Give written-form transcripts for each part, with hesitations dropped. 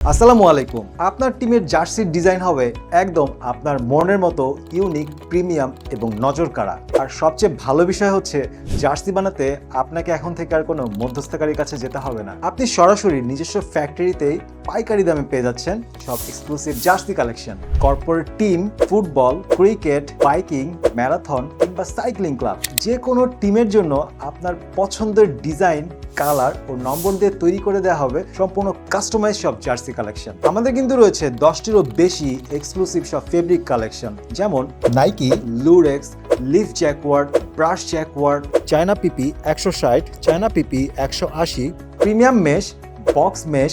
আসসালামু আলাইকুম। আপনার টিমের জার্সির ডিজাইন হবে একদম আপনার মনের মতো ইউনিক, প্রিমিয়াম এবং নজর কাড়া। আর সবচেয়ে ভালো বিষয় হচ্ছে জার্সি বানাতে আপনাকে এখন থেকে আর কোনো মধ্যস্থকারীর কাছে যেতে হবে না। আপনি সরাসরি নিজস্ব ফ্যাক্টরিতেই পাইকারি দামে পেয়ে যাচ্ছেন সব exclusive jersey collection. Corporate team, football, cricket, biking, marathon কিংবা সাইক্লিং ক্লাব, যে কোনো টিমের জন্য আপনার পছন্দের ডিজাইন, কালার ও নম্বর দিয়ে তৈরি করে দেওয়া হবে সম্পূর্ণ কাস্টমাইজ সব জার্সি কালেকশন। আমাদের কিন্তু রয়েছে 10টিরও বেশি এক্সক্লুসিভ সব ফেব্রিক কালেকশন, যেমন Nike, lurex, leaf jacquard, brush jacquard, China PP 160, China PP 180, premium mesh, box mesh,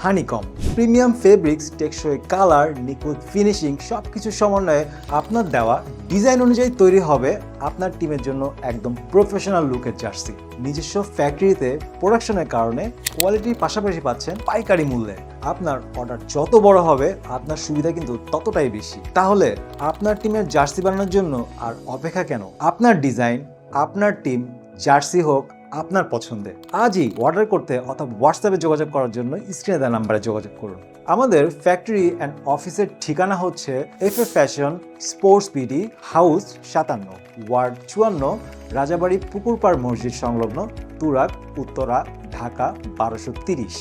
honeycomb. Premium fabrics, টেকসই কালার, নিখুঁত ফিনিশিং সবকিছু সমন্বয়ে আপনার দেওয়া ডিজাইন অনুযায়ী তৈরি হবে আপনার টিমের জন্য একদম প্রফেশনাল লুকের জার্সি। নিজস্ব ফ্যাক্টরিতে প্রোডাকশনের কারণে কোয়ালিটির পাশাপাশি পাচ্ছেন পাইকারি মূল্যে। আপনার অর্ডার যত বড় হবে আপনার সুবিধা কিন্তু ততটাই বেশি। তাহলে আপনার টিমের জার্সি বানানোর জন্য আর অপেক্ষা কেন? আপনার ডিজাইন, আপনার টিম, জার্সি হোক আপনার পছন্দের। আজই অর্ডার করতে অথবা হোয়াটসঅ্যাপে যোগাযোগ করার জন্য স্ক্রিনে দেওয়া নাম্বারে যোগাযোগ করুন। আমাদের ফ্যাক্টরি অ্যান্ড অফিসের ঠিকানা হচ্ছে FA fashion, sports BD, house 57, ward 54, Rajabari পুকুরপাড় মসজিদ সংলগ্ন, তুরাগ, উত্তরা, ঢাকা 1230।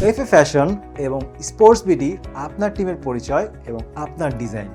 এফএ ফ্যাশন এবং স্পোর্টস বিডি আপনার টিমের পরিচয় এবং আপনার ডিজাইন।